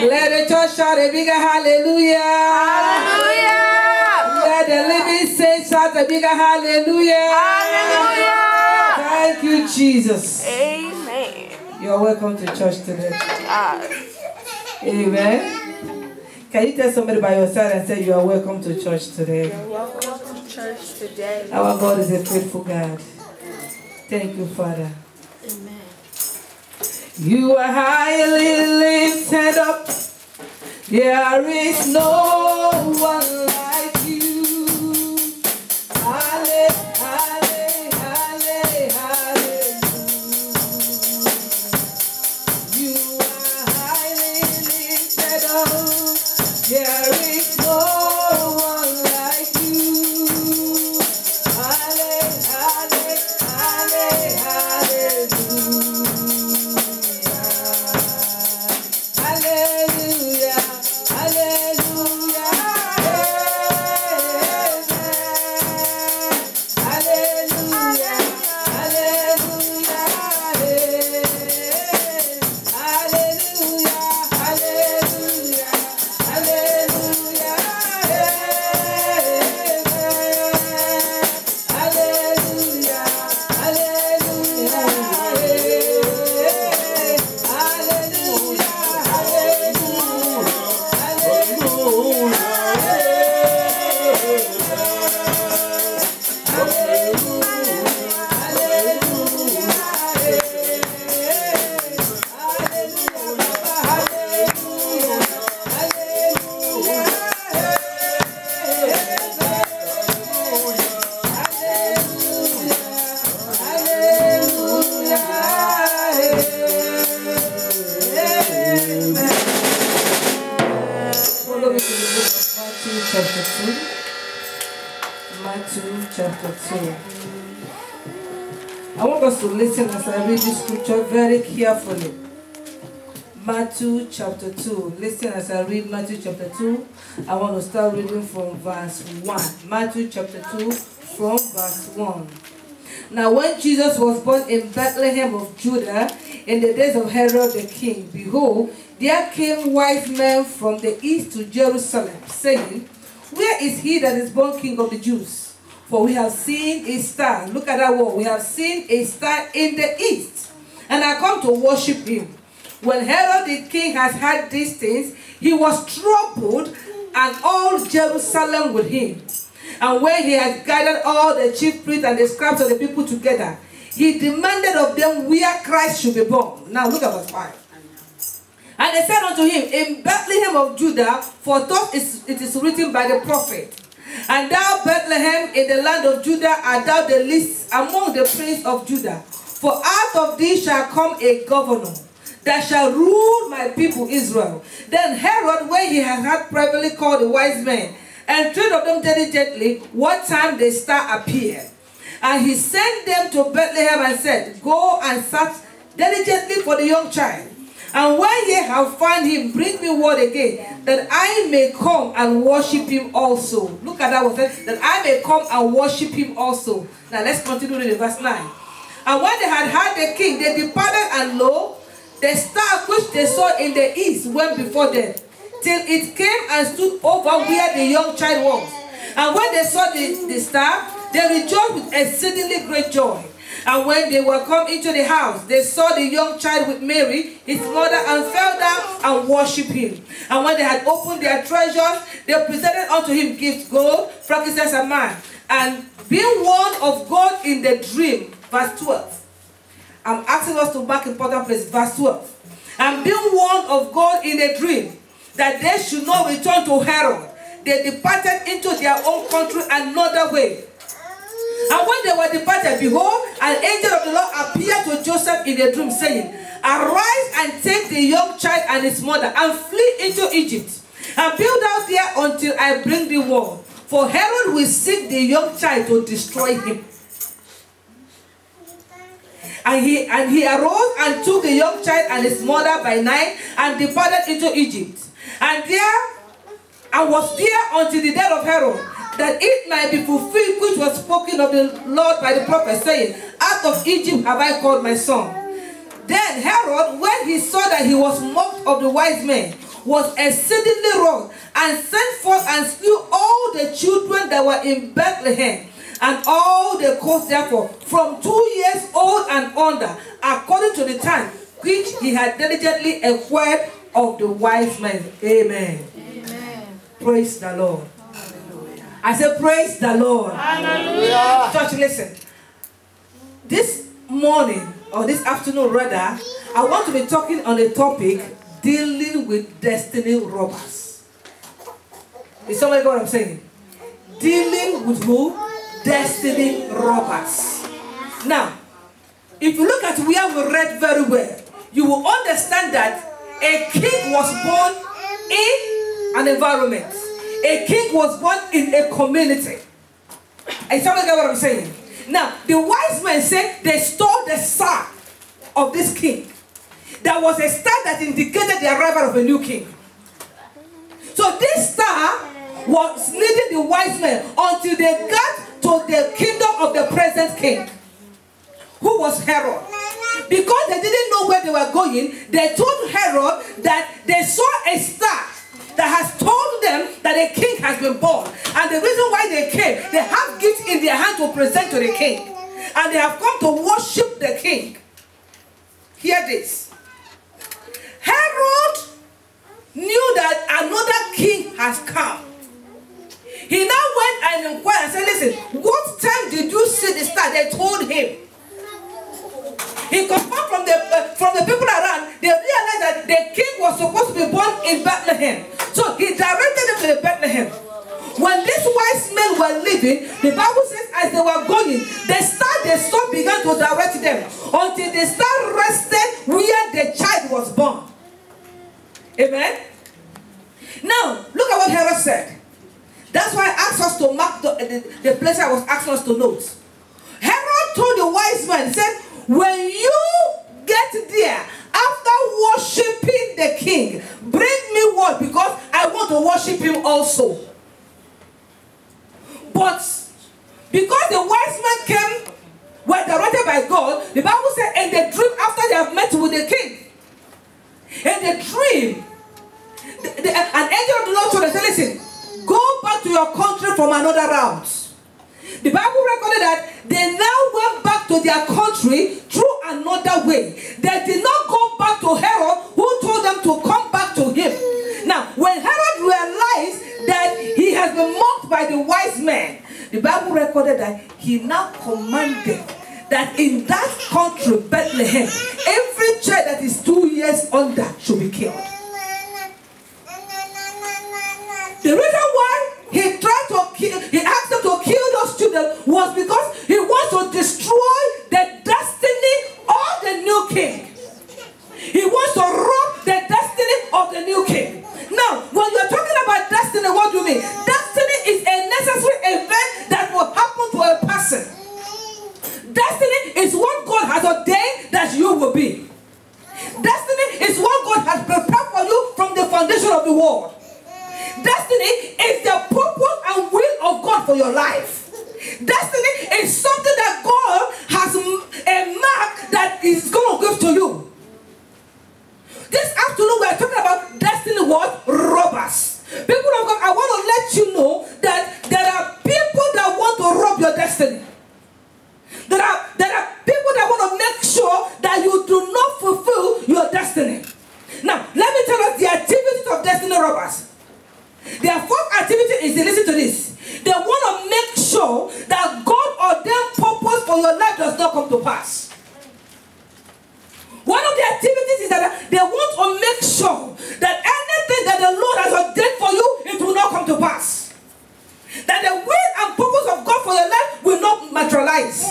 Let the church shout a bigger hallelujah. Hallelujah. Let the living saints shout a bigger hallelujah. Hallelujah. Thank you, Jesus. Amen. You're welcome to church today. Amen. Can you tell somebody by your side and say you are welcome to church today? You're welcome to church today. Our God is a faithful God. Thank you, Father. Amen. You are highly lifted up. There is no one like you. Halle, halle, halle, hallelujah. You are highly lifted up. There is no one like you. Halle, halle, halle, hallelujah. Hallelujah. Hallelujah. Hallelujah. Hallelujah. Hallelujah. Hallelujah. Hallelujah. Hallelujah. Follow me to the book of Matthew chapter 2. Matthew chapter 2. I want us to listen as I read this scripture very carefully. Matthew chapter 2. Listen as I read Matthew chapter 2. I want to start reading from verse 1. Matthew chapter 2 from verse 1. Now when Jesus was born in Bethlehem of Judah, in the days of Herod the king, behold, there came wise men from the east to Jerusalem, saying, Where is he that is born King of the Jews? For we have seen a star. Look at that word. We have seen a star in the east, and are come to worship him. When Herod the king has heard these things, he was troubled, and all Jerusalem with him. And when he had gathered all the chief priests and the scribes of the people together, he demanded of them where Christ should be born. Now look at verse 5. And they said unto him, In Bethlehem of Judah, for thus it is written by the prophet, And thou, Bethlehem, in the land of Judah, art thou the least among the princes of Judah. For out of thee shall come a governor, that shall rule my people Israel. Then Herod, when he had privately called the wise men, and treated of them diligently what time the star appeared. And he sent them to Bethlehem and said, Go and search diligently for the young child. And when ye have found him, bring me word again, that I may come and worship him also. Look at that one, that I may come and worship him also. Now let's continue in verse 9. And when they had heard the king, they departed, and lo, the star which they saw in the east went before them, till it came and stood over where the young child was. And when they saw the star, they rejoiced with exceedingly great joy. And when they were come into the house, they saw the young child with Mary, his mother, and fell down and worshipped him. And when they had opened their treasures, they presented unto him gifts, gold, frankincense, and myrrh. And being warned of God in the dream, verse 12. I'm asking us to mark important places, verse 12. And being warned of God in a dream, that they should not return to Herod, they departed into their own country another way. And when they were departed, behold, an angel of the Lord appeared to Joseph in a dream, saying, Arise and take the young child and his mother, and flee into Egypt, and build out there until I bring thee word. For Herod will seek the young child to destroy him. And he arose and took the young child and his mother by night, and departed into Egypt, and was there until the death of Herod, that it might be fulfilled which was spoken of the Lord by the prophet, saying, Out of Egypt have I called my son. Then Herod, when he saw that he was mocked of the wise men, was exceedingly wroth, and sent forth and slew all the children that were in Bethlehem, and all the coast therefore, from 2 years old and under, according to the time which he had diligently acquired of the wise men. Amen. Amen. Praise the Lord. I said, praise the Lord. Hallelujah. Church, listen. This morning, or this afternoon rather, I want to be talking on a topic dealing with destiny robbers. Is somebody got what I'm saying? Dealing with who? Destiny robbers. Now, if you look at where we read very well, you will understand that a king was born in an environment. A king was born in a community. And somebody get what I'm saying? Now, the wise men said they stole the star of this king. There was a star that indicated the arrival of a new king. So this star was leading the wise men until they got to the kingdom of the present king, who was Herod. Because they didn't know where they were going, they told Herod that they saw a star that has told them that a king has been born. And the reason why they came, they have gifts in their hand to present to the king. And they have come to worship the king. Hear this. Herod knew that another king has come. He now went and inquired and said, listen, what time did you see the star? They told him. He confirmed from the people around. They realized that the king was supposed to be born in Bethlehem. So he directed them to the Bethlehem. When these wise men were leaving, the Bible says as they were going, the star they saw began to direct them until the star rested where the child was born. Amen? Now, look at what Herod said. That's why I asked us to mark the place I was asking us to note. Herod told the wise men, he said, when you get there, after worshiping the king, bring me word because I want to worship him also. But because the wise men were directed by God, the Bible said in the dream after they have met with the king, in the dream, an angel of the Lord told them, listen, go back to your country from another route. The Bible recorded that they now went back to their country through another way. They did not go back to Herod, who told them to come back to him. Now, when Herod realized that he has been mocked by the wise men, the Bible recorded that he now commanded that in that country, Bethlehem, every child that is 2 years under should be killed. The reason why he asked them to kill those children was because he wants to destroy the destiny of the new king. He wants to rob the destiny of the new king. Now, when you're talking about destiny, what do you mean? Destiny is a necessary event that will happen to a person. Destiny is what God has ordained that you will be. Destiny is what God has prepared for you from the foundation of the world. Destiny is the purpose and will of God for your life. Destiny is something that God has a mark that is going to give to you. This afternoon we are talking about destiny what? Robbers. People of God, I want to let you know that there are people that want to rob your destiny. There are people that want to make sure that you do not fulfill your destiny. Now, let me tell us the activities of destiny robbers. Their fourth activity is to listen to this. They want to make sure that God ordained purpose for your life does not come to pass. One of the activities is that they want to make sure that anything that the Lord has ordained for you, it will not come to pass. That the will and purpose of God for your life will not materialize.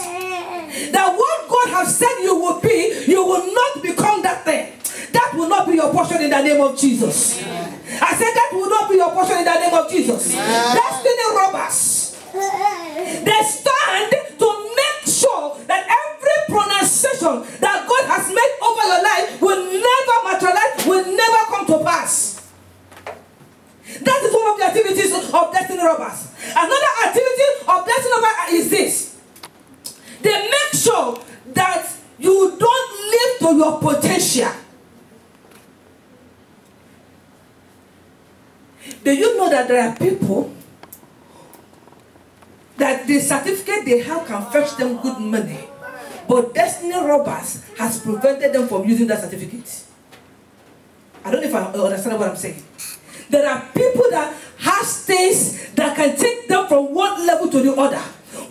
That what God has said you will be, you will not become that thing. That will not be your portion in the name of Jesus. I said that will not be your portion in the name of Jesus. Destiny robbers. They stand to make sure that every pronunciation that God has made over your life will never materialize, will never come to pass. That is one of the activities of destiny robbers. Another activity of destiny robbers is this. They make sure that you don't live to your potential. Do you know that there are people that the certificate they have can fetch them good money, but destiny robbers has prevented them from using that certificate? I don't know if I understand what I'm saying. There are people that have things that can take them from one level to the other,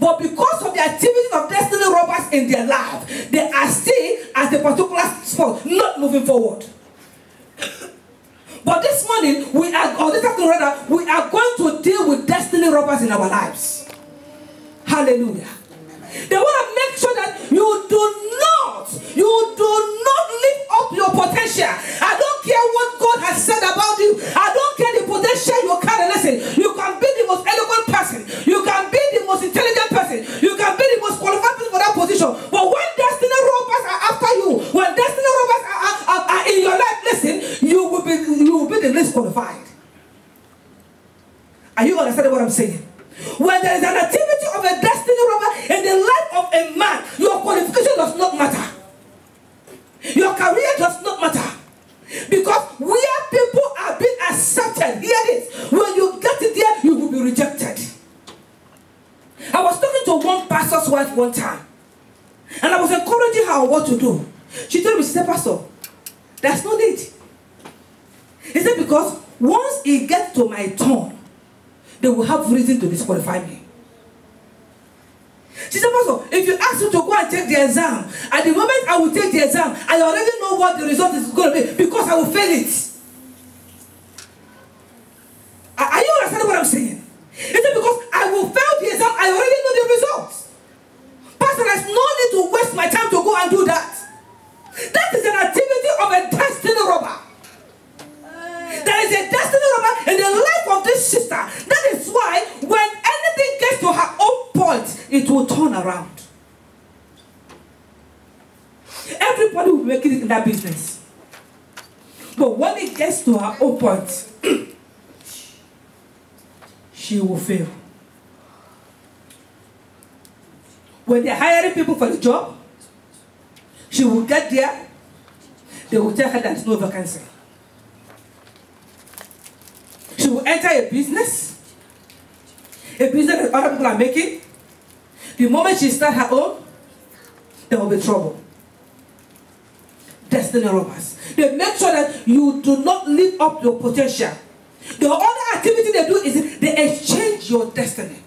but because of the activities of destiny robbers in their life, they are still at a particular spot, not moving forward. But this morning, this afternoon rather, we are going to deal with destiny robbers in our lives. Hallelujah. They want to make sure that you do not live up your potential. I don't care what God has said about you. I don't care the potential you carry. Listen, you can be the most eloquent person. You can be the most intelligent person. You can be the most qualified person for that position. But when destiny robbers are after you, when destiny robbers are in your life, listen, you will be the least qualified. Are you understanding what I'm saying? When there is an activity of a destiny robber in the life of a man, your qualification does not matter. Your career does not matter. Because where people are being accepted, hear this, when you get it there, you will be rejected. I was talking to one pastor's wife one time, and I was encouraging her on what to do. She told me, she said, Pastor, there's no need. He said, because once it gets to my turn, they will have reason to disqualify me. She said, Pastor, if you ask me to go and take the exam, at the moment I will take the exam, I already know what the result is going to be because I will fail it. Are you understanding what I'm saying? He said, because I will fail the exam, I already know the results. Pastor, there's no need to waste my time to go and do that. That is an activity of a destiny robber. There is a destiny robber in the life of this sister. That is why when anything gets to her own point, it will turn around. Everybody will make it in that business. But when it gets to her own point, she will fail. When they're hiring people for the job, she will get there, they will tell her there's no vacancy. She will enter a business that other people are making. The moment she starts her own, there will be trouble. Destiny robbers. They make sure that you do not live up your potential. The other activity they do is they exchange your destiny.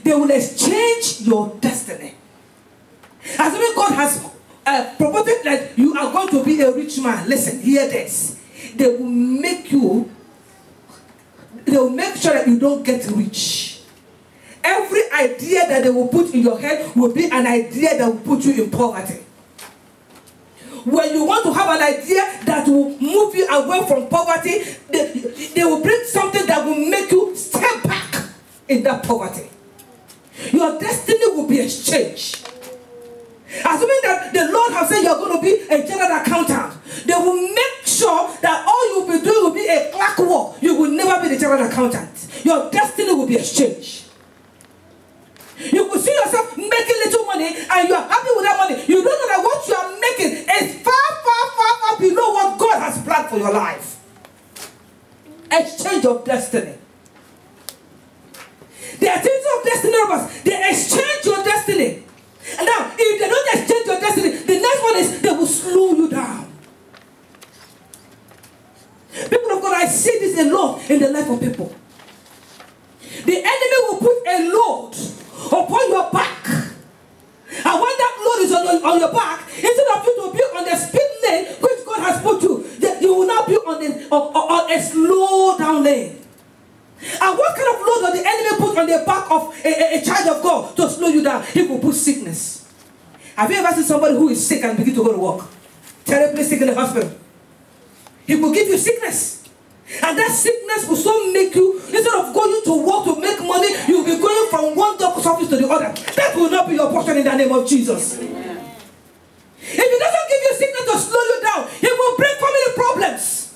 They will exchange your destiny. As if God has promoted that you are going to be a rich man. Listen, hear this. They will make sure that you don't get rich. Every idea that they will put in your head will be an idea that will put you in poverty. When you want to have an idea that will move you away from poverty, they will bring something that will make you step back in that poverty. Your destiny will be exchanged. Assuming that the Lord has said you are going to be a general accountant, they will make sure that all you will be doing will be a clerk work. You will never be the general accountant. Your destiny will be exchanged. You will see yourself making little money and you are happy with that money. You don't know that what you are making is far below what God has planned for your life. Exchange of destiny. The activity of destiny robbers, they exchange your destiny. And now, if they don't exchange your destiny, the next one is they will slow you down. People of God, I see this a lot in the life of people. The enemy will put a load upon your back. And when that load is on your back, instead of you to be on the speed lane which God has put you, you will now be on a slow down lane. And what kind of load does the enemy put on the back of a child of God to slow you down? He will put sickness. Have you ever seen somebody who is sick and begin to go to work? Terribly sick in the hospital. He will give you sickness. And that sickness will so make you, instead of going to work to make money, you will be going from one doctor's office to the other. That will not be your portion in the name of Jesus. Amen. If he doesn't give you sickness to slow you down, he will bring family problems.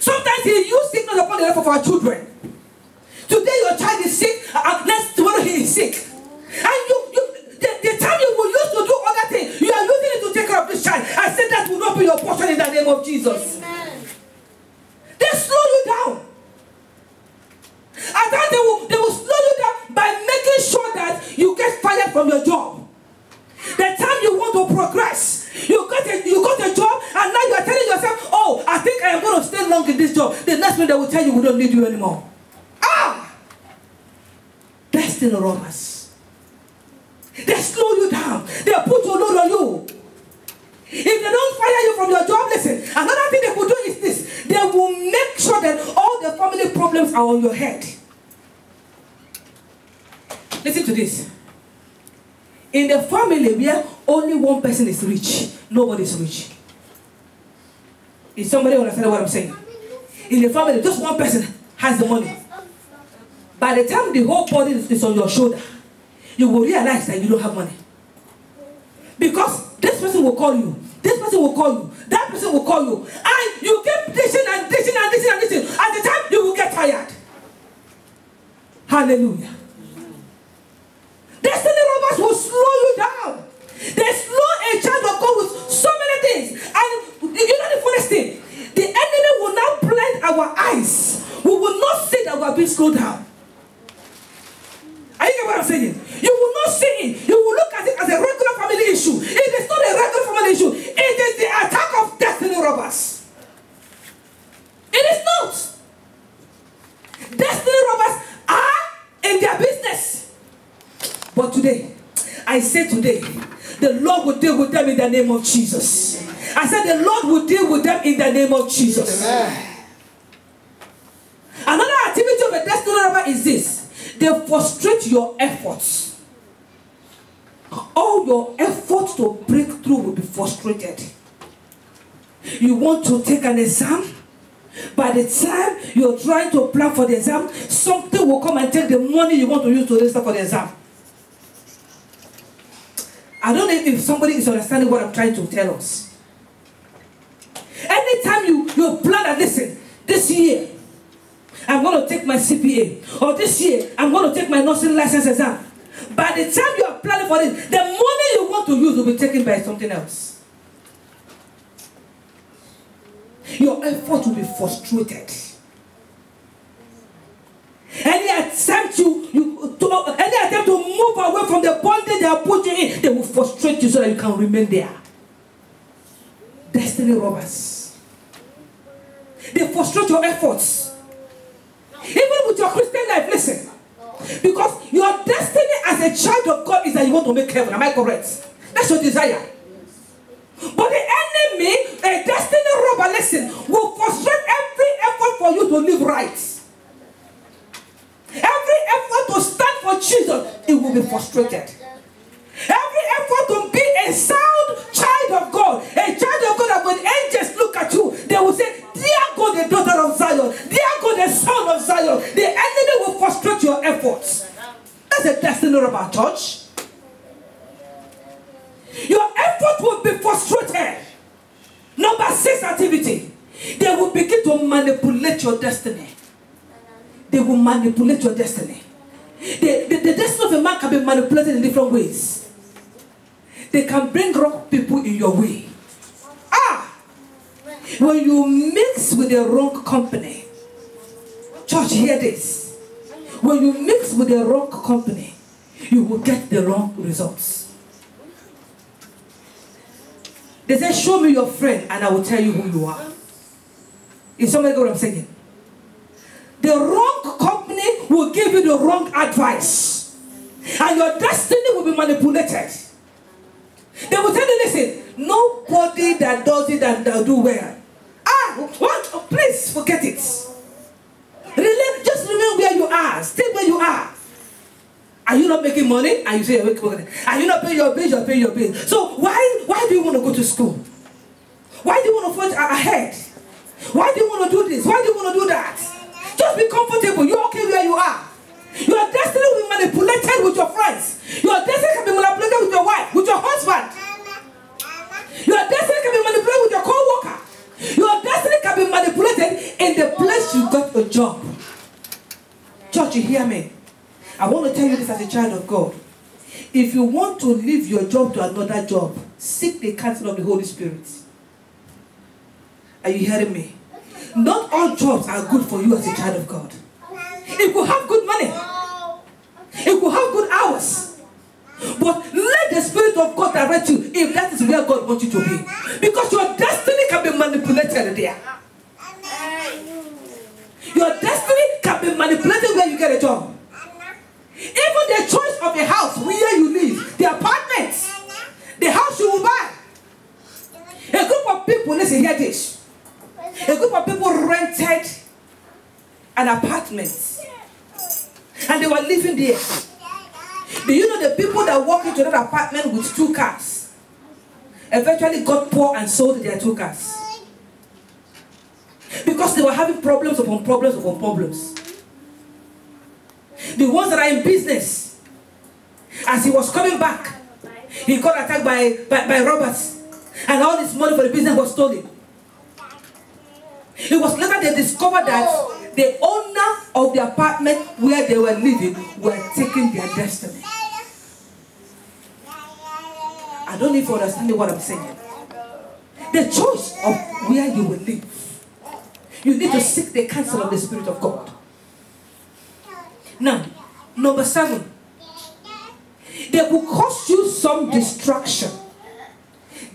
Sometimes he uses sickness upon the life of our children. Today your child is sick, and next tomorrow he is sick. And the time you will use to do other things, you are using it to take care of this child. I said that will not be your portion in the name of Jesus. Amen. job, the next minute they will tell you we don't need you anymore. Ah! Destiny robbers. They slow you down. They put a load on you. If they don't fire you from your job, listen, another thing they will do is this. They will make sure that all the family problems are on your head. Listen to this. In the family where only one person is rich, nobody is rich. Is somebody understand what I'm saying? In the family, just one person has the money. By the time the whole body is on your shoulder, you will realize that you don't have money. Because this person will call you, this person will call you, that person will call you, and you keep dishing and dishing and dishing and dishing. At the time, you will get tired. Hallelujah. Destiny robbers will slow you down. They slow a child of God with so many things. And you know the funniest thing? The enemy will now blind our eyes. We will not see that we are being slowed down. Are you getting what I'm saying? You will not see it. You will look at it as a regular family issue. It is not a regular family issue. It is the attack of destiny robbers. It is not. Destiny robbers are in their business. But today, I say today, the Lord will deal with them in the name of Jesus. I said the Lord will deal with them in the name of Jesus. Amen. Another activity of a destiny robber is this. They frustrate your efforts. All your efforts to break through will be frustrated. You want to take an exam. By the time you're trying to plan for the exam, something will come and take the money you want to use to register for the exam. I don't know if somebody is understanding what I'm trying to tell us. Anytime you plan and listen, this year, I'm going to take my CPA. Or this year, I'm going to take my nursing license exam. By the time you are planning for it, the money you want to use will be taken by something else. Your effort will be frustrated. Any attempt to move away from the bondage they are putting in, they will frustrate you so that you can remain there. Destiny robbers. They frustrate your efforts. Even with your Christian life, listen. Because your destiny as a child of God is that you want to make heaven. Am I correct? That's your desire. But the enemy, a destiny robber, listen, will frustrate every effort for you to live right. Every effort to stand for Jesus, it will be frustrated. Every effort to be a sound child of God, a child of God that when angels look at you, they will say, "Dear God, the daughter of Zion, dear God, the son of Zion." The enemy will frustrate your efforts. That's a destiny robber, church. Your effort will be frustrated. Number 6 activity. They will begin to manipulate your destiny. They will manipulate your destiny. The destiny of a man can be manipulated in different ways. They can bring wrong people in your way. When you mix with the wrong company, church, hear this. When you mix with the wrong company, you will get the wrong results. They say, "Show me your friend and I will tell you who you are." Is somebody get what I'm saying? The wrong company will give you the wrong advice. And your destiny will be manipulated. They will tell you, "Listen, nobody that does it and do well. What? Oh, please forget it. Just remain where you are. Stay where you are. Are you not making money?" And you say, "Are you not paying your bills? You're paying your bills. So why do you want to go to school? Why do you want to forge ahead? Why do you want to do this? Why do you want to do that? Just be comfortable. You're okay where you are." Your destiny will be manipulated with your friends. Your destiny can be manipulated with your wife, with your husband. Your destiny can be manipulated with your co-worker. Your destiny can be manipulated in the place you got a job. Church, you hear me? I want to tell you this as a child of God. If you want to leave your job to another job, seek the counsel of the Holy Spirit. Are you hearing me? Not all jobs are good for you as a child of God. It will have good money. It will have good hours. But let the Spirit of God direct you if that is where God wants you to be. Because your destiny can be manipulated there. people, listen, hear this. A group of people rented an apartment and they were living there. Do you know the people that walked into that apartment with 2 cars eventually got poor and sold their 2 cars? Because they were having problems upon problems upon problems. The ones that are in business, as he was coming back, he got attacked by robbers, and all his money for the business was stolen. It was later they discovered that the owner of the apartment where they were living were taking their destiny. I don't know if you understand what I'm saying. The choice of where you will live, you need to seek the counsel of the Spirit of God. Now, number 7, they will cause you some distraction.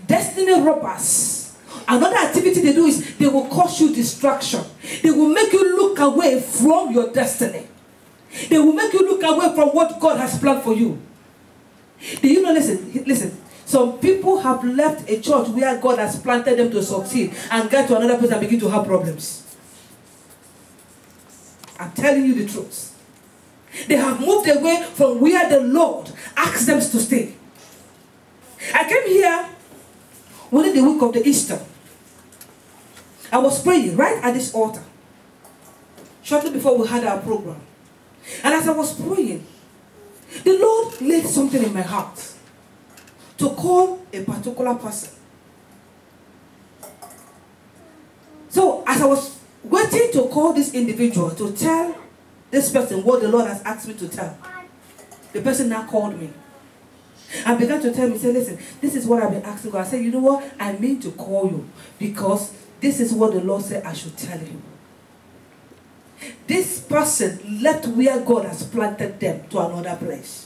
Destiny robbers, another activity they do is they will cause you distraction. They will make you look away from your destiny. They will make you look away from what God has planned for you. Do you know, listen, some people have left a church where God has planted them to succeed and get to another place and begin to have problems. I'm telling you the truth. They have moved away from where the Lord asked them to stay. I came here within the week of the Easter. I was praying right at this altar shortly before we had our program. And as I was praying, the Lord laid something in my heart to call a particular person. So as I was waiting to call this individual to tell this person what the Lord has asked me to tell, the person now called me and began to tell me, say, listen, this is what I've been asking God. I said, you know what? I mean to call you because this is what the Lord said I should tell you. This person left where God has planted them to another place.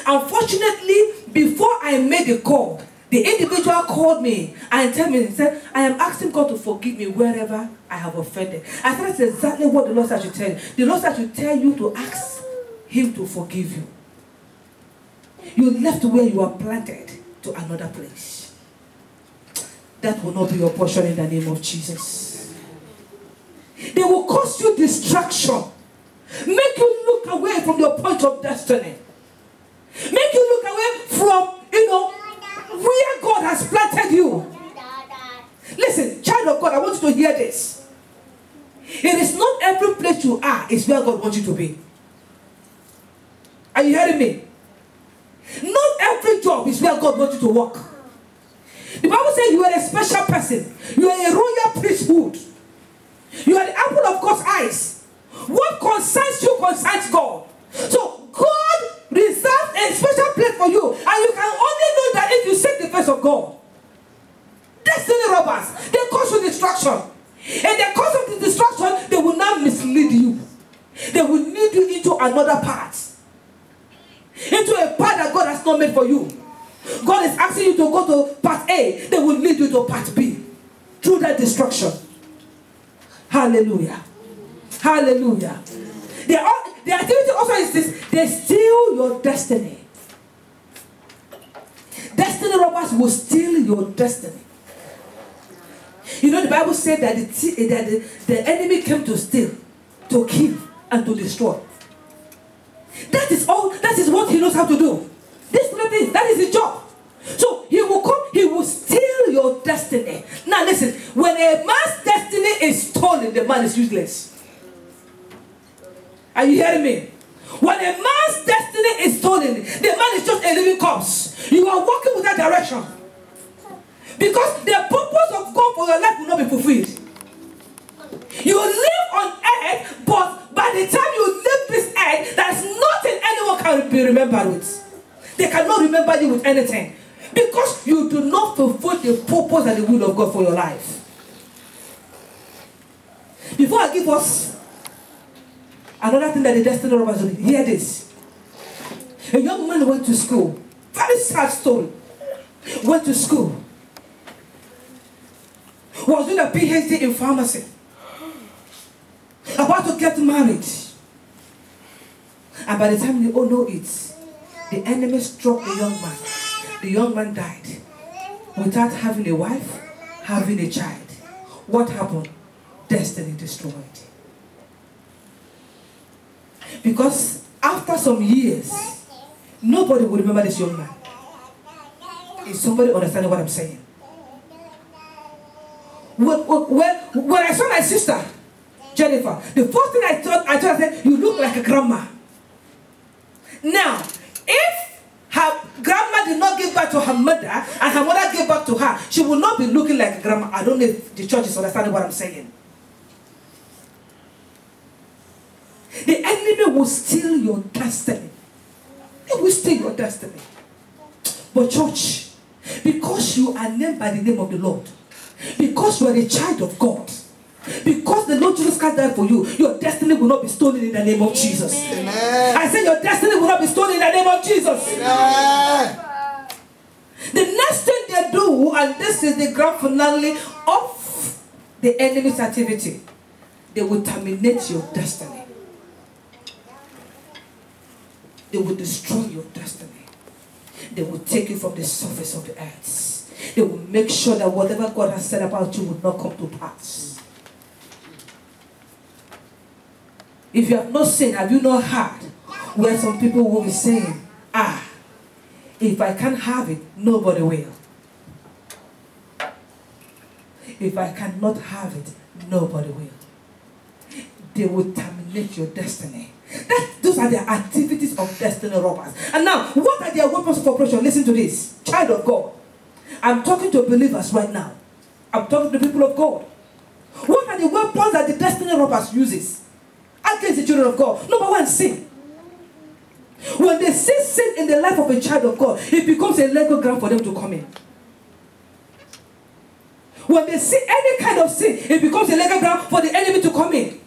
Unfortunately, before I made the call, the individual called me and told me, he said, I am asking God to forgive me wherever I have offended. I thought that's exactly what the Lord said I should tell you. The Lord said I should tell you to ask Him to forgive you. You left where you are planted to another place. That will not be your portion in the name of Jesus. They will cause you distraction. Make you look away from your point of destiny. Make you look away from, where God has planted you. Listen, child of God, I want you to hear this. It is not every place you are is where God wants you to be. Are you hearing me? Not every job is where God wants you to work. The Bible says you are a special person. You are a royal priesthood. You are the apple of God's eyes. What concerns you concerns God. So God reserved a special place for you. And you can only know that if you seek the face of God. Destiny robbers, they cause you distraction. And the cause of the distraction, they will not mislead you. They will lead you into another path. Into a path that God has not made for you. God is asking you to go to part A. They will lead you to part B. Through that destruction. Hallelujah. Hallelujah. The activity also is this. They steal your destiny. Destiny robbers will steal your destiny. You know the Bible said that the enemy came to steal, to kill, and to destroy. That is all. That is what he knows how to do. That is his job. So he will come, he will steal your destiny. Now listen, when a man's destiny is stolen, the man is useless. Are you hearing me? When a man's destiny is stolen, the man is just a living corpse. You are walking with that direction. Because the purpose of God for your life will not be fulfilled. You live on earth, but by the time you leave this earth, there's nothing anyone can be remembered with. They cannot remember you with anything. Because you do not fulfill the purpose and the will of God for your life. Before I give us another thing that the destiny robbers do, hear this. A young man went to school. Very sad story. Went to school. Was doing a PhD in pharmacy. About to get married. And by the time you all know it, the enemy struck the young man. The young man died. without having a wife, having a child. What happened? Destiny destroyed. Because after some years, nobody will remember this young man. Is somebody understanding what I'm saying? When I saw my sister, Jennifer, the first thing I thought, I said, you look like a grandma. Now, if her grandma did not give birth to her mother, and her mother gave birth to her, she will not be looking like a grandma. I don't know if the church is understanding what I'm saying. The enemy will steal your destiny. It will steal your destiny. But church, because you are named by the name of the Lord, because you are a child of God, because the Lord Jesus Christ died for you, your destiny will not be stolen in the name of Jesus. Amen. I said your destiny will not be stolen in the name of Jesus. Amen. The next thing they do, and this is the grand finale of the enemy's activity, they will terminate your destiny. They will destroy your destiny. They will take you from the surface of the earth. They will make sure that whatever God has said about you will not come to pass. If you have not seen, have you not heard where some people will be saying, if I can't have it, nobody will. If I cannot have it, nobody will. They will terminate your destiny. Those are the activities of destiny robbers. And now, what are their weapons of operation? Listen to this. Child of God. I'm talking to believers right now. I'm talking to the people of God. What are the weapons that the destiny robbers uses against the children of God? Number one, sin. When they see sin in the life of a child of God, it becomes a legal ground for them to come in. When they see any kind of sin, it becomes a legal ground for the enemy to come in.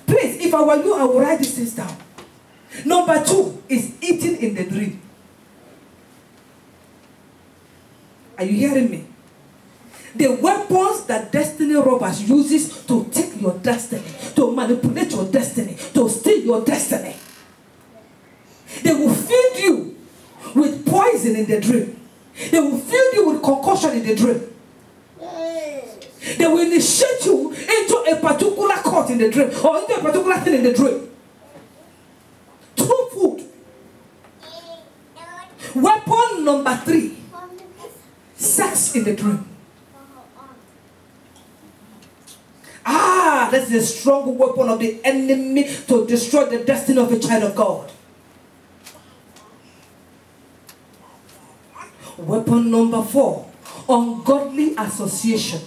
Please, if I were you, I would write these things down. Number two is eating in the dream. Are you hearing me? The weapons that destiny robbers uses to take your destiny, to manipulate your destiny, to steal your destiny. They will feed you with poison in the dream. They will feed you with concussion in the dream. They will initiate you into a particular court in the dream, or into a particular thing in the dream. Through food. Weapon number three, sex in the dream. That is a strong weapon of the enemy to destroy the destiny of a child of God. Weapon number four, ungodly association.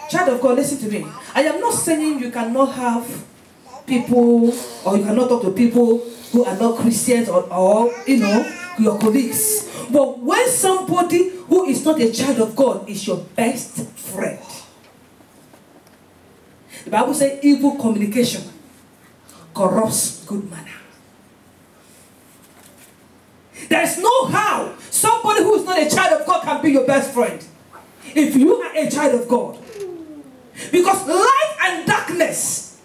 Child of God, listen to me. I am not saying you cannot have people, or you cannot talk to people who are not Christians, or your colleagues. But when somebody who is not a child of God is your best friend, the Bible says evil communication corrupts good manner. There is no how somebody who is not a child of God can be your best friend if you are a child of God. Because light and darkness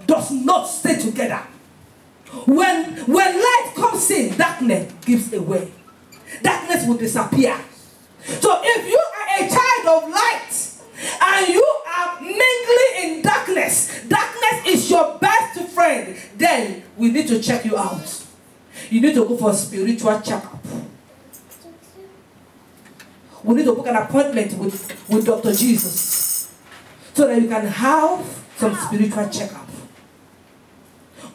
does not stay together. When light comes in, darkness gives away. Darkness will disappear. So if you are a child of light and you are mingling in darkness, darkness is your best friend, then we need to check you out. You need to go for a spiritual checkup. We need to book an appointment with Dr. Jesus so that you can have some spiritual checkup.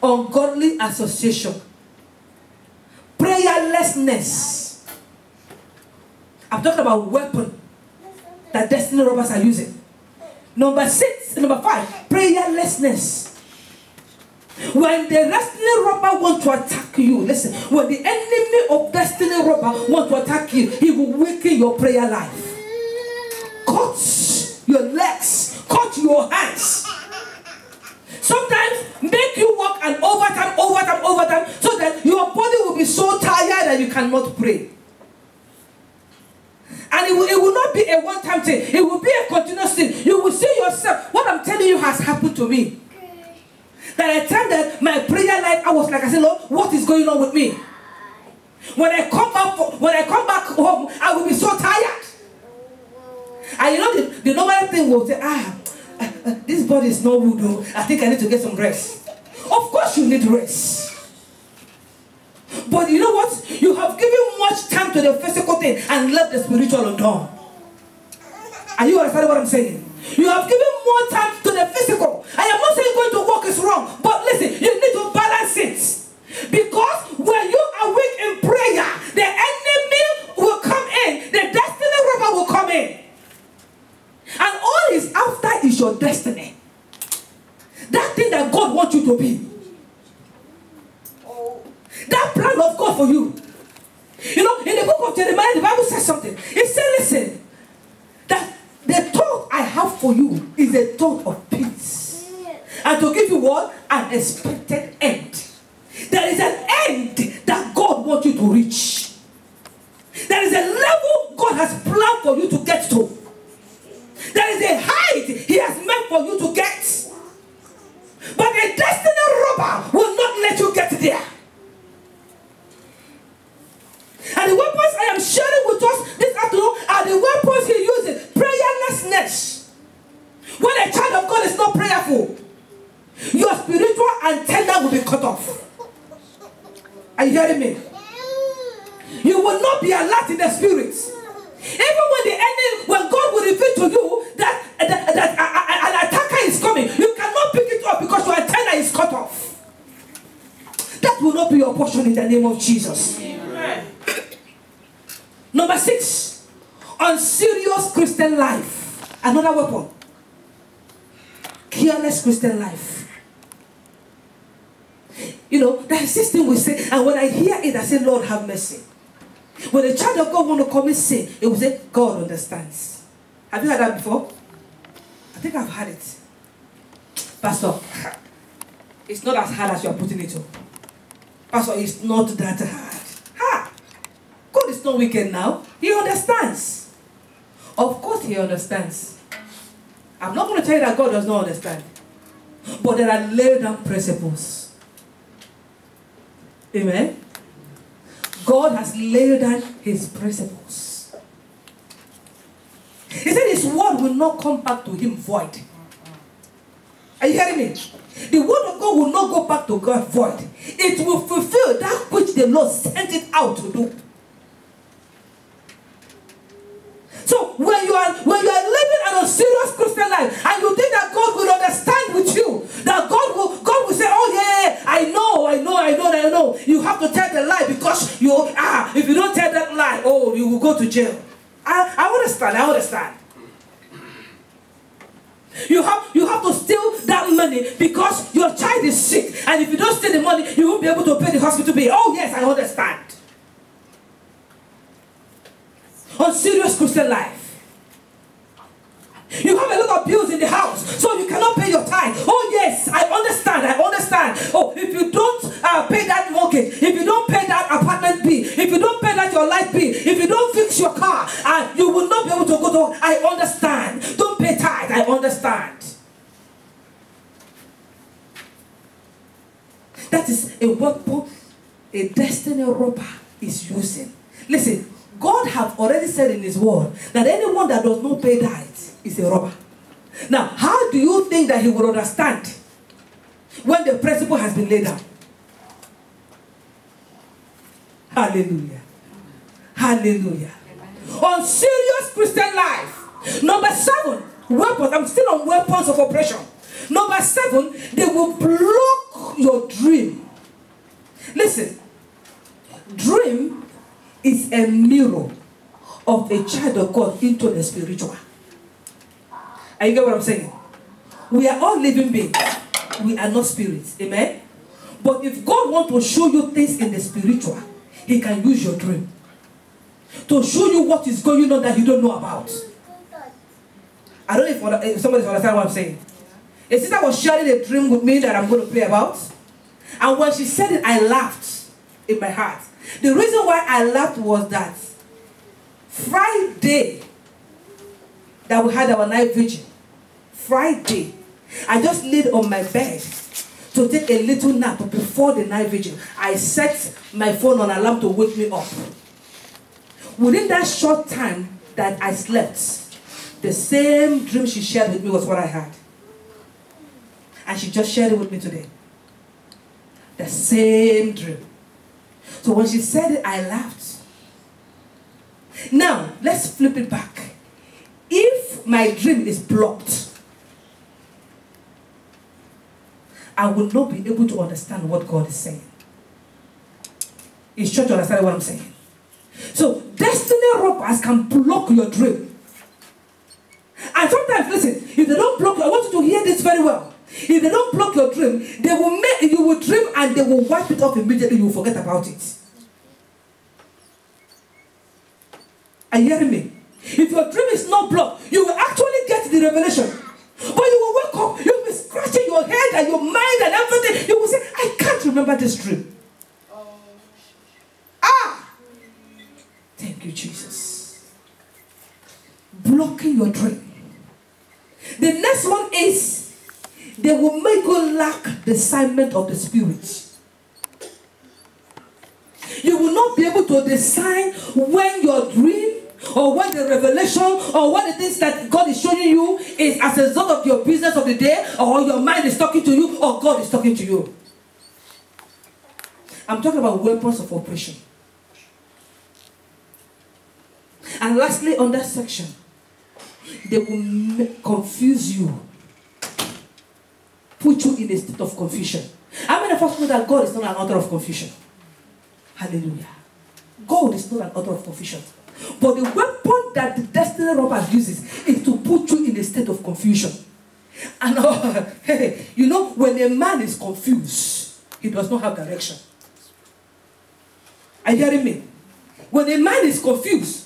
Ungodly association. Prayerlessness. I'm talking about weapon that destiny robbers are using. Number five, prayerlessness. When the destiny robber wants to attack you, listen, when the enemy of destiny robber wants to attack you, he will weaken your prayer life. Cut your legs, cut your hands. Sometimes make you work an overtime, so that your body will be so tired that you cannot pray. And it will not be a one-time thing. It will be a continuous thing. You will see yourself. What I'm telling you has happened to me. That I tell that my prayer life, I was like, I said, Lord, what is going on with me? When I come back home, I will be so tired. And you know the normal thing will say, this body is not good. Though. I think I need to get some rest. Of course you need rest. But you know what? You have given much time to the physical thing and left the spiritual undone. Are you understanding what I'm saying? You have given more time to the physical. I am not saying going to work is wrong. But listen, you need to balance it. Because when you are weak in prayer, the enemy will come in. The destiny robber will come in. And all he's after is your destiny. That thing that God wants you to be. That plan of God for you. You know, in the book of Jeremiah, the Bible says something. It says, listen, that the thought I have for you is a thought of peace. And to give you what? An expected end. There is an end that God wants you to reach. There is a level God has planned for you to get to. There is a height He has meant for you to get. But a destiny robber will not let you get there. And the weapons I am sharing with us this afternoon are the weapons He uses. Prayerlessness. When a child of God is not prayerful, your spiritual antenna will be cut off. Are you hearing me? You will not be alert in the spirit. Even when God will reveal to you that an attacker is coming, you cannot pick it up because your antenna is cut off. That will not be your portion in the name of Jesus. Amen. Number 6, unserious Christian life. Another weapon. Careless Christian life. You know, that system we say, and when I hear it, I say, Lord, have mercy. When a child of God want to commit sin, it will say, God understands. Have you heard that before? I think I've heard it. Pastor, it's not as hard as you are putting it on. Pastor, it's not that hard. God is not wicked now. He understands. Of course He understands. I'm not going to tell you that God does not understand. But there are laid down principles. Amen? God has laid down His principles. He said His word will not come back to Him void. Are you hearing me? The word of God will not go back to God void. It will fulfill that which the Lord sent it out to do. So when you are living an unserious Christian life and you think that God will understand with you, that God will say, oh yeah, I know. You have to tell the lie because if you don't tell that lie, you will go to jail. I understand. You have to steal that money because your child is sick, and if you don't steal the money, you won't be able to pay the hospital bill. Oh yes, I understand. On serious Christian life. You have a lot of bills in the house, so you cannot pay your tithe. Oh yes, I understand. Oh, if you don't pay that mortgage, if you don't pay that apartment bill, if you don't pay that your light bill, if you don't fix your car, you will not be able to go to. I understand. Don't pay tithe. I understand. That is a weapon a destiny robber is using. Listen. God have already said in His word that anyone that does not pay tithe is a robber. Now, how do you think that He will understand when the principle has been laid down? Hallelujah. Hallelujah. On serious Christian life. Number 7, weapons. I'm still on weapons of oppression. Number 7, they will block your dream. Listen, dream is a mirror of a child of God into the spiritual. Are you get what I'm saying? We are all living beings. We are not spirits. Amen? But if God wants to show you things in the spiritual, He can use your dream to show you what is going on that you don't know about. I don't know if somebody understands what I'm saying. A sister was sharing a dream with me that I'm going to pray about. And when she said it, I laughed in my heart. The reason why I laughed was that Friday that we had our night vigil, Friday, I just laid on my bed to take a little nap before the night vigil. I set my phone on alarm to wake me up. Within that short time that I slept, the same dream she shared with me was what I had. And she just shared it with me today. The same dream. So when she said it, I laughed. Now, let's flip it back. If my dream is blocked, I will not be able to understand what God is saying. Is church understand what I'm saying? So, destiny robbers can block your dream. And sometimes, listen, if they don't block, I want you to hear this very well. If they don't block your dream, they will make you will dream and they will wipe it off immediately. You will forget about it. Are you hearing me? If your dream is not blocked, you will actually get the revelation. But you will wake up, you will be scratching your head and your mind and everything. You will say, I can't remember this dream. Thank you, Jesus. Blocking your dream. The next one is they will make you lack discernment of the Spirit. You will not be able to discern when your dream or when the revelation or what it is that God is showing you is as a result of your business of the day, or your mind is talking to you, or God is talking to you. I'm talking about weapons of oppression. And lastly, on that section, they will confuse you, put you in a state of confusion. How many of us know that God is not an author of confusion? Hallelujah. God is not an author of confusion. But the weapon that the destiny robber uses is to put you in a state of confusion. And you know, when a man is confused, he does not have direction. Are you hearing me? When a man is confused,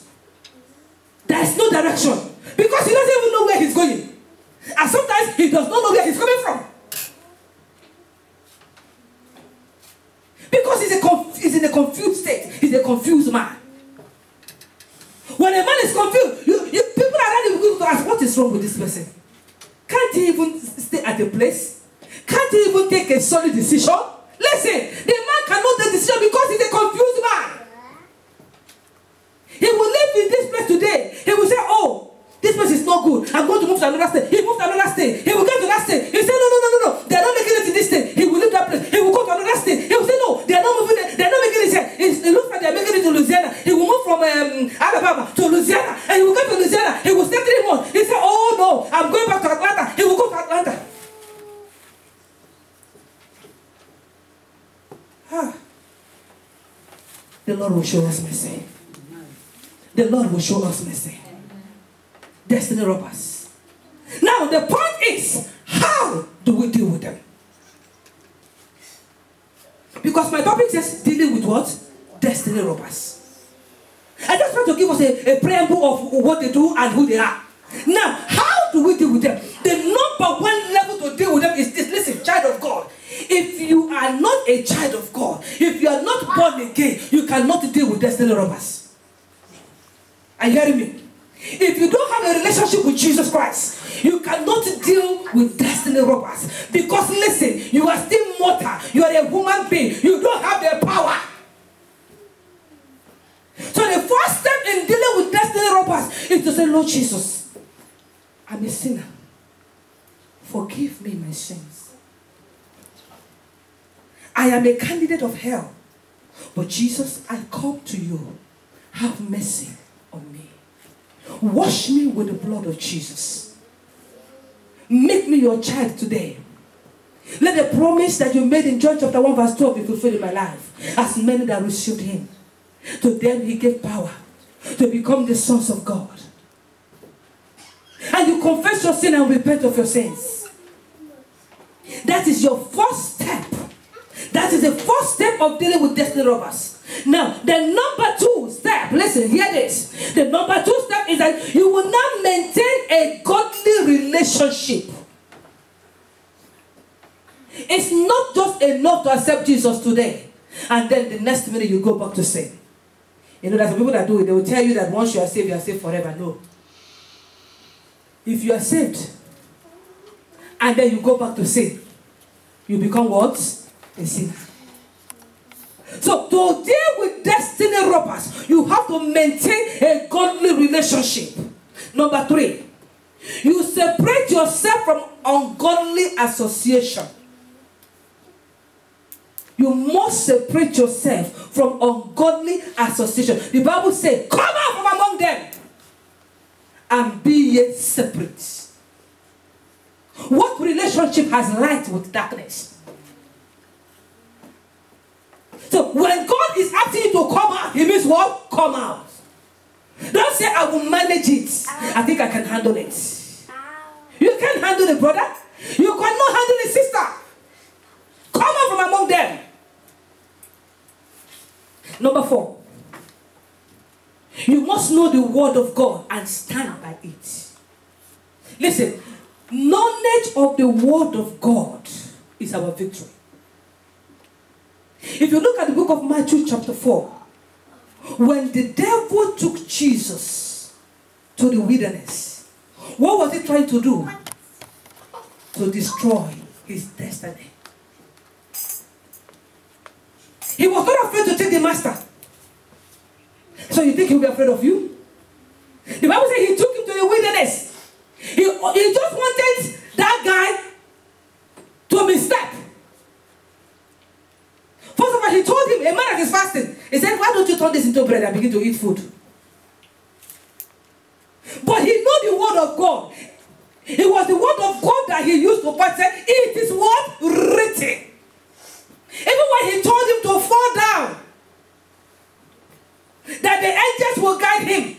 there is no direction. Because he doesn't even know where he's going. And sometimes he does not know where he's coming from. Because he's in a confused state. He's a confused man. When a man is confused, people are ready to ask, what is wrong with this person? Can't he even stay at a place? Can't he even take a solid decision? Listen, the man cannot take a decision because he's a confused man. He will live in this place today. He will say, oh, this place is not good. I'm going to move to another state. He moved to another state. He will get to that state. He said, no. They are not making it in this state. He will leave that place. He will go to another state. He will say, no, they are not moving it. They are not making it here. It looks like they are making it to Louisiana. He will move from Alabama to Louisiana. And he will go to Louisiana. He will stay 3 months. He said, oh no, I'm going back to Atlanta. He will go to Atlanta. The Lord will show us mercy. The Lord will show us mercy. Destiny robbers. Now the point is, how do we deal with them? Because my topic says dealing with what? Destiny robbers. I just want to give us a preamble of what they do and who they are. Now, how do we deal with them? The number one level to deal with them is this. Listen, child of God. If you are not a child of God, if you are not born again, you cannot deal with destiny robbers. Are you hearing me? If you don't have a relationship with Jesus Christ, you cannot deal with destiny robbers. Because listen, you are still mortal. You are a human being. You don't have the power. So the first step in dealing with destiny robbers is to say, Lord Jesus, I'm a sinner. Forgive me my sins. I am a candidate of hell. But Jesus, I come to you. Have mercy on me. Wash me with the blood of Jesus. Make me your child today. Let the promise that you made in John chapter 1 verse 12 be fulfilled in my life. As many that received him, to them he gave power to become the sons of God. And you confess your sin and repent of your sins. That is your first step. That is the first step of dealing with destiny robbers. Now, the number 2 step, listen, hear this. The number 2 step is that you will now maintain a godly relationship. It's not just enough to accept Jesus today, and then the next minute you go back to sin. You know, there's some people that do it. They will tell you that once you are saved forever. No. If you are saved, and then you go back to sin, you become what? A sinner. So to deal with destiny robbers, you have to maintain a godly relationship. Number 3, you separate yourself from ungodly association. You must separate yourself from ungodly association. The Bible says, come out from among them and be ye separate. What relationship has light with darkness? So when God is asking you to come out, He means what? Come out. Don't say, I will manage it. I think I can handle it. You can't handle it, brother. You cannot handle it, sister. Come out from among them. Number 4, you must know the word of God and stand by it. Listen, knowledge of the word of God is our victory. If you look at the book of Matthew chapter 4, when the devil took Jesus to the wilderness, what was he trying to do? To destroy his destiny. He was not afraid to take the master. So you think he'll be afraid of you? The Bible says he took him to the wilderness. He just wanted that guy to misstep. First of all, he told him, a man that is fasting, he said, why don't you turn this into bread and begin to eat food? But he knew the word of God. It was the word of God that he used to point, said, it is what? Written. Even when he told him to fall down, that the angels will guide him,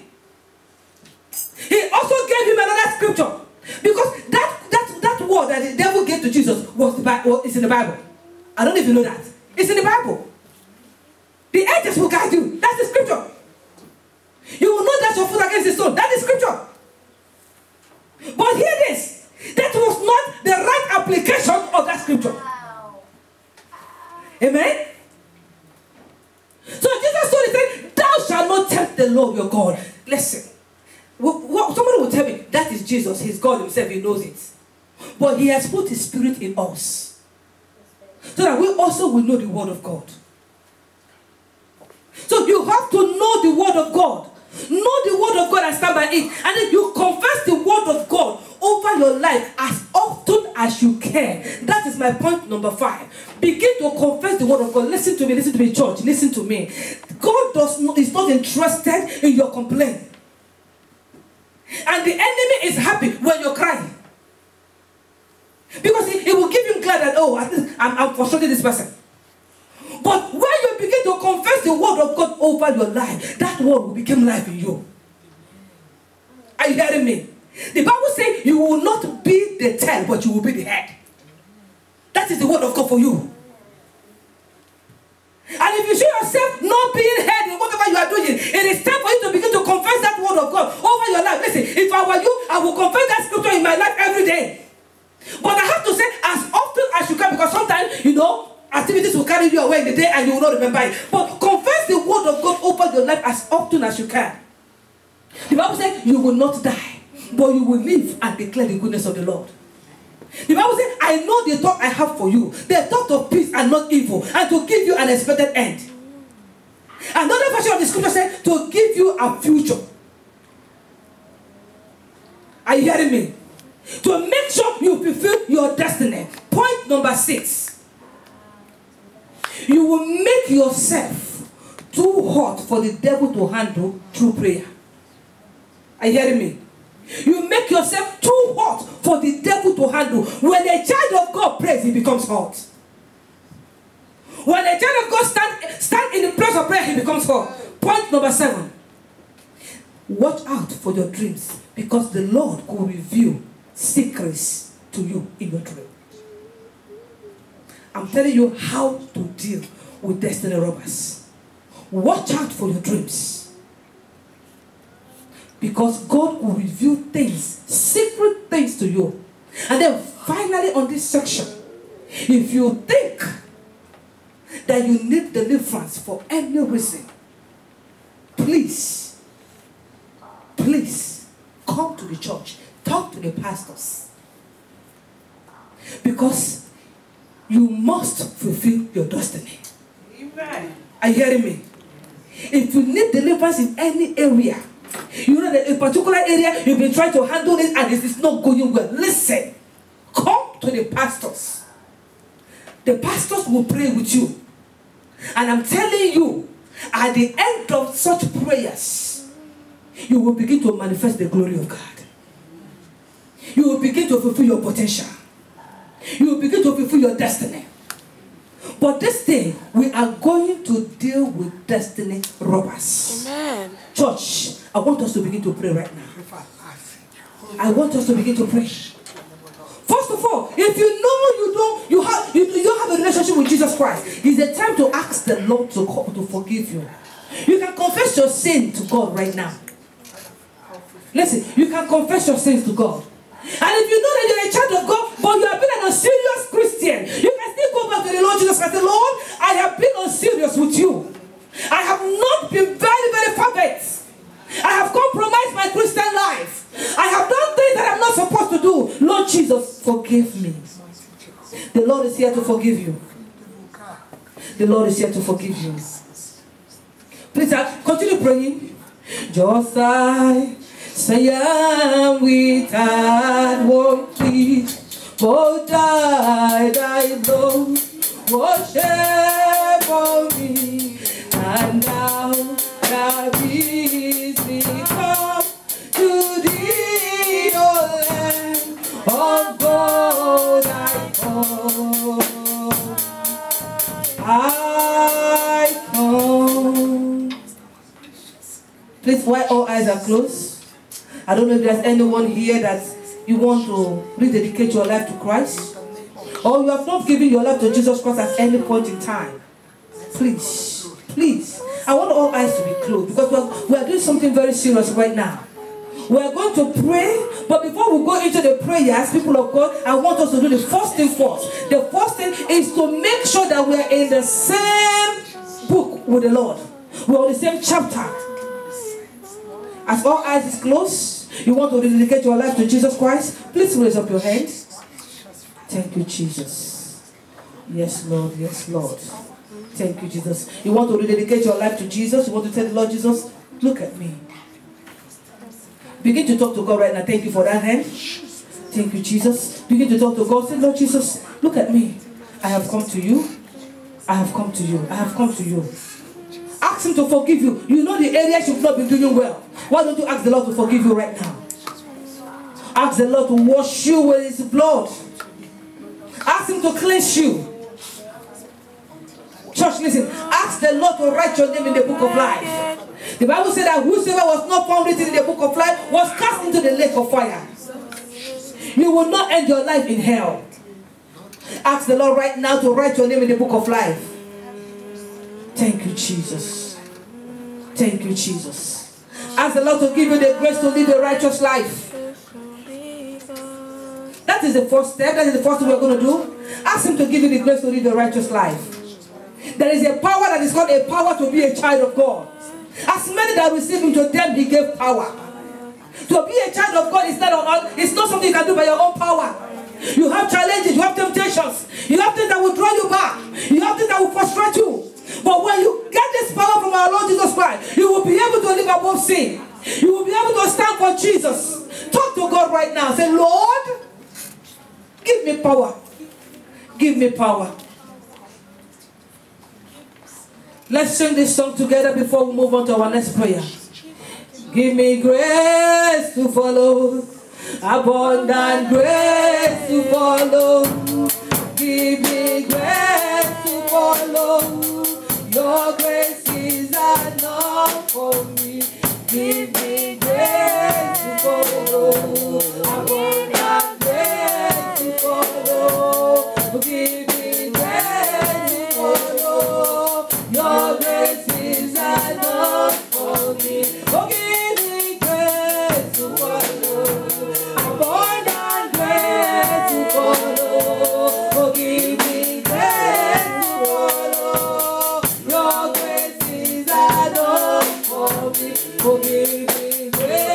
he also gave him another scripture. Because that word that the devil gave to Jesus is in the Bible. I don't know if you know that. It's in the Bible. The angels will guide you. That's the scripture. You will know that your foot against the stone. That is scripture. But hear this. That was not the right application of that scripture. Amen? So Jesus told him, thou shalt not tempt the Lord your God. Listen. Somebody will tell me, that is Jesus. He's God himself. He knows it. But he has put his spirit in us, so that we also will know the word of God. So you have to know the word of God. Know the word of God and stand by it. And then you confess the word of God over your life as often as you can. That is my point number 5. Begin to confess the word of God. Listen to me, church. Listen to me. God is not interested in your complaint. And the enemy is happy when you're crying. Because he will give him glad that, oh, I'm frustrating this person. But when you begin to confess the word of God over your life, that word will become life in you. Are you hearing me? The Bible says you will not be the tail, but you will be the head. That is the word of God for you. And if you see yourself not being head in whatever you are doing, it is time for you to begin to confess that word of God over your life. Listen, if I were you, I will confess that scripture in my life every day. But I have to say, as often as you can, because sometimes, activities will carry you away in the day and you will not remember it. But confess the word of God over your life as often as you can. The Bible says you will not die, but you will live and declare the goodness of the Lord. The Bible says, I know the thought I have for you, the thought of peace and not evil, and to give you an expected end. Another version of the scripture says, to give you a future. Are you hearing me? To make sure you fulfill your destiny. Point number 6. You will make yourself too hot for the devil to handle through prayer. Are you hearing me? You make yourself too hot for the devil to handle. When a child of God prays, he becomes hot. When a child of God stand in the place of prayer, he becomes hot. Point number 7. Watch out for your dreams, because the Lord will reveal secrets to you in your dream. I'm telling you how to deal with destiny robbers. Watch out for your dreams, because God will reveal things, secret things to you. And then finally on this section, if you think that you need deliverance for any reason, please come to the church. Talk to the pastors. Because you must fulfill your destiny. Amen. Are you hearing me? If you need deliverance in any area, you know that a particular area you've been trying to handle it and it is not going well, listen. Come to the pastors. The pastors will pray with you. And I'm telling you, at the end of such prayers, you will begin to manifest the glory of God. You will begin to fulfill your potential. You will begin to fulfill your destiny. But this day, we are going to deal with destiny robbers. Amen. Church, I want us to begin to pray right now. I want us to begin to pray. First of all, if you know you don't have a relationship with Jesus Christ, it's a time to ask the Lord to forgive you. You can confess your sin to God right now. Listen, you can confess your sins to God. And if you know that you're a child of God, but you have been an unserious Christian, you can still go back to the Lord Jesus Christ and say, Lord, I have been unserious with you. I have not been very, very perfect. I have compromised my Christian life. I have done things that I'm not supposed to do. Lord Jesus, forgive me. The Lord is here to forgive you. The Lord is here to forgive you. Please continue praying. Just I say I'm without one plea, but thy blood was shed for me, and now thou bidst me come to thee, O Lamb of God, I come. I come. Please, while all eyes are closed, I don't know if there's anyone here that you want to rededicate your life to Christ, or you have not given your life to Jesus Christ at any point in time. Please, please, I want all eyes to be closed because we are doing something very serious right now. We are going to pray, but before we go into the prayers, people of God, I want us to do the first thing first. The first thing is to make sure that we are in the same book with the Lord. We are on the same chapter. As all eyes is closed, you want to dedicate your life to Jesus Christ, please raise up your hands. Thank you, Jesus. Yes, Lord. Yes, Lord. Thank you, Jesus. You want to rededicate your life to Jesus? You want to tell the Lord Jesus, look at me. Begin to talk to God right now. Thank you for that hand. Thank you, Jesus. Begin to talk to God. Say, Lord Jesus, look at me. I have come to you. I have come to you. I have come to you. Ask him to forgive you. You know the areas you've not been doing well. Why don't you ask the Lord to forgive you right now? Ask the Lord to wash you with his blood. Ask him to cleanse you. Church, listen. Ask the Lord to write your name in the book of life. The Bible said that whosoever was not found written in the book of life was cast into the lake of fire. You will not end your life in hell. Ask the Lord right now to write your name in the book of life. Thank you, Jesus. Thank you, Jesus. Ask the Lord to give you the grace to live a righteous life. That is the first step. That is the first thing we're going to do. Ask him to give you the grace to live a righteous life. There is a power that is called a power to be a child of God. As many that receive him, to them he gave power. To be a child of God is not something you can do by your own power. You have challenges, you have temptations, you have things that will draw you back, you have things that will frustrate you. But when you get this power from our Lord Jesus Christ, you will be able to live above sin. You will be able to stand for Jesus. Talk to God right now. Say, Lord, give me power. Give me power. Let's sing this song together before we move on to our next prayer. Give me grace to follow, abundant grace to follow. Give me grace to follow. Your grace is enough for me. Give me grace to follow, abundant grace to follow. Give me grace to follow. Your grace is enough for me. Oh, give me grace to follow, abundant grace to follow. Oh, give me grace to follow. Your grace is enough for me. Oh, give me grace.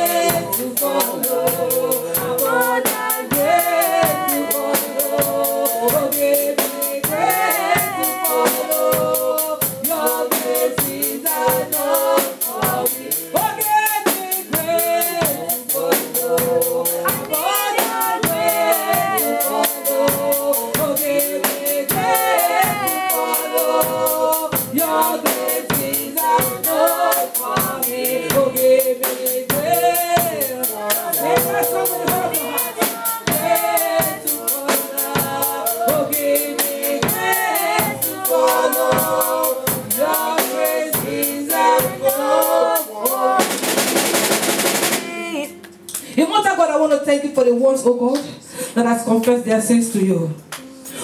Immortal God, I want to thank you for the ones, oh God, that has confessed their sins to you.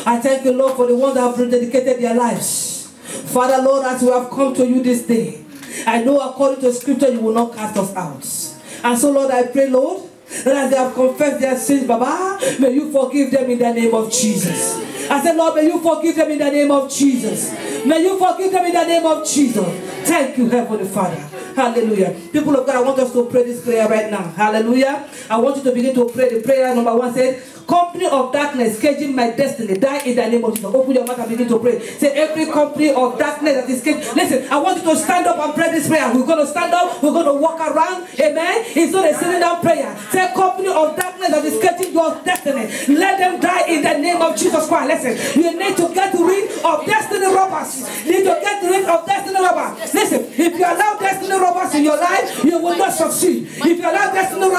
I thank you, Lord, for the ones that have rededicated their lives. Father, Lord, as we have come to you this day, I know according to Scripture you will not cast us out. And so, Lord, I pray, Lord, that as they have confessed their sins, Baba, may you forgive them in the name of Jesus. I said, Lord, may you forgive them in the name of Jesus. May you forgive them in the name of Jesus. Thank you, Heavenly Father. Hallelujah. People of God, I want us to pray this prayer right now. Hallelujah. I want you to begin to pray. The prayer number 1 says, company of darkness caging my destiny, die in the name of Jesus. Open your mouth and begin to pray. Say, every company of darkness that is caging. Listen, I want you to stand up and pray this prayer. We're going to stand up. We're going to walk around. Amen. It's not a sitting down prayer. Say, company of darkness that is caging your destiny, let them die in the name of Jesus Christ. Listen, you need to get rid of destiny robbers. You need to get rid of destiny robbers. Listen, if you allow destiny robbers in your life, you will not succeed. If you allow destiny